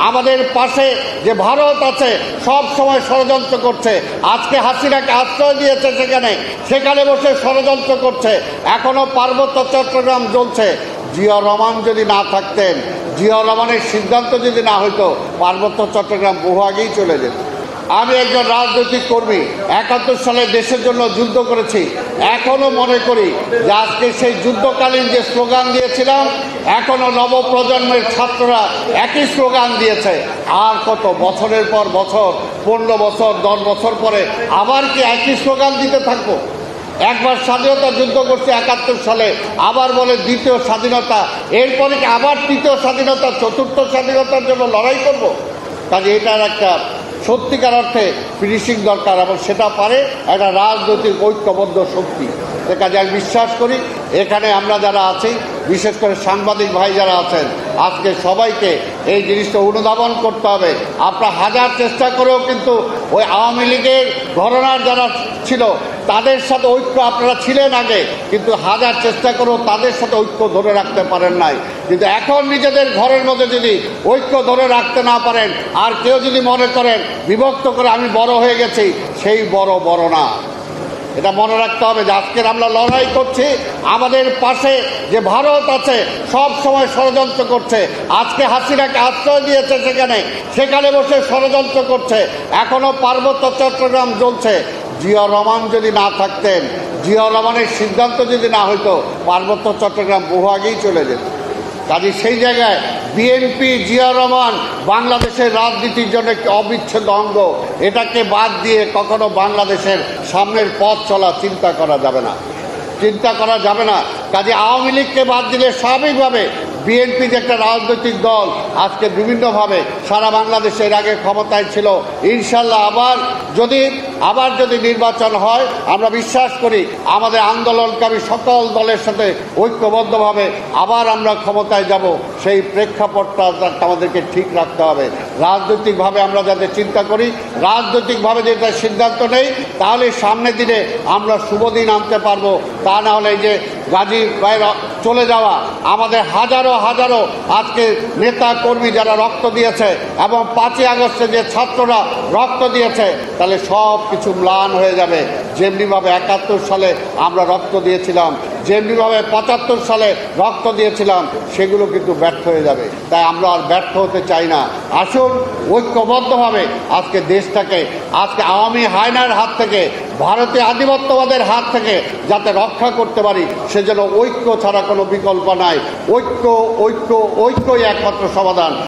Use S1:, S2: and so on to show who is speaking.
S1: আমাদের পাশে যে ভারত আছে সব সময় ষড়যন্ত্র করছে। আজকে হাসিনাকে আশ্রয় দিয়েছে, সেখানে বসে ষড়যন্ত্র করছে। এখনো পার্বত্য চট্টগ্রাম জ্বলছে। জিয়াউর রহমান যদি না থাকতেন, জিয়াউর রহমানের সিদ্ধান্ত যদি না হইতো, পার্বত্য চট্টগ্রাম বহু আগেই চলে যেত। আমি একজন রাজনৈতিক কর্মী, ৭১ সালে দেশের জন্য যুদ্ধ করেছি। এখনো মনে করি যে আজকে সেই যুদ্ধকালীন যে স্লোগান দিয়েছিলাম, এখনো নবপ্রজন্মের ছাত্ররা একই স্লোগান দিয়েছে। আর কত বছরের পর বছর, 15 বছর 10 বছর পরে আবার কি একই স্লোগান দিতে থাকবো? একবার স্বাধীনতা যুদ্ধ করছে ৭১ সালে, আবার বলে দ্বিতীয় স্বাধীনতা, এরপরে কি আবার তৃতীয় স্বাধীনতা, চতুর্থ স্বাধীনতার জন্য লড়াই করব? কাজে এটার একটা সত্যিকার অর্থে ফিনিশিং দরকার, এবং সেটা পারে একটা রাজনৈতিক ঐক্যবদ্ধ শক্তি। কাজে আমি বিশ্বাস করি এখানে আমরা যারা আছি, বিশেষ করে সাংবাদিক ভাই যারা আছেন, আজকে সবাইকে এই জিনিসটা অনুধাবন করতে হবে। আপনারা হাজার চেষ্টা করেও কিন্তু ওই আওয়ামী লীগের ঘরানার যারা ছিল তাদের সাথে ঐক্য আপনারা ছিলেন আগে, কিন্তু হাজার চেষ্টা করেও তাদের সাথে ঐক্য ধরে রাখতে পারেন নাই। কিন্তু এখন নিজেদের ঘরের মধ্যে যদি ঐক্য ধরে রাখতে না পারেন, আর কেউ যদি মনে করেন বিভক্ত করে আমি বড় হয়ে গেছি, সেই বড় না। এটা মনে রাখতে হবে যে আজকের আমরা লড়াই করছি, আমাদের পাশে যে ভারত আছে সব সময় ষড়যন্ত্র করছে। আজকে হাসিনাকে আশ্রয় দিয়েছে, সেখানে বসে ষড়যন্ত্র করছে। এখনো পার্বত্য চট্টগ্রাম জ্বলছে। জিয়াউর রহমান যদি না থাকতেন, জিয়াউর রহমানের সিদ্ধান্ত যদি না হইতো, পার্বত্য চট্টগ্রাম বহু আগেই চলে যেত। কাজে সেই জায়গায় বিএনপি, জিয়াউর রহমান বাংলাদেশের রাজনীতির জন্য একটি অবিচ্ছেদ্য অঙ্গ। এটাকে বাদ দিয়ে কখনো বাংলাদেশের সামনের পথ চলা চিন্তা করা যাবে না। কাজে আওয়ামী লীগকে বাদ দিলে স্বাভাবিকভাবে বিএনপি যে একটা রাজনৈতিক দল আজকে বিভিন্নভাবে সারা বাংলাদেশে এর আগে ক্ষমতায় ছিল, ইনশাল্লাহ আবার যদি নির্বাচন হয়, আমরা বিশ্বাস করি আমাদের আন্দোলনকারী সকল দলের সাথে ঐক্যবদ্ধভাবে আবার আমরা ক্ষমতায় যাব। সেই প্রেক্ষাপটটা আমাদেরকে ঠিক রাখতে হবে। রাজনৈতিকভাবে আমরা যাতে চিন্তা করি, রাজনৈতিকভাবে যেটা সিদ্ধান্ত নেই, তাহলে সামনের দিনে আমরা শুভদিন আনতে পারবো। তা না হলে এই যে গাজী ভাইয়ের চলে যাওয়া, আমাদের হাজারো আজকে নেতা কর্মী যারা রক্ত দিয়েছে, এবং 5ই আগস্টে যে ছাত্ররা রক্ত দিয়েছে, তাহলে সব কিছু ম্লান হয়ে যাবে। যেমনিভাবে ৭১ সালে আমরা রক্ত দিয়েছিলাম, যেমনিভাবে ৭৫ সালে রক্ত দিয়েছিলাম, সেগুলো কিন্তু ব্যর্থ হয়ে যাবে। তাই আমরা আর ব্যর্থ হতে চাই না। আসুন ঐক্যবদ্ধভাবে আজকে দেশটাকে আজকে আওয়ামী হায়নার হাত থেকে, ভারতীয় আধিপত্যবাদের হাত থেকে যাতে রক্ষা করতে পারি, সেজন্য ঐক্য ছাড়া কোনো বিকল্প নাই। ঐক্যই একমাত্র সমাধান।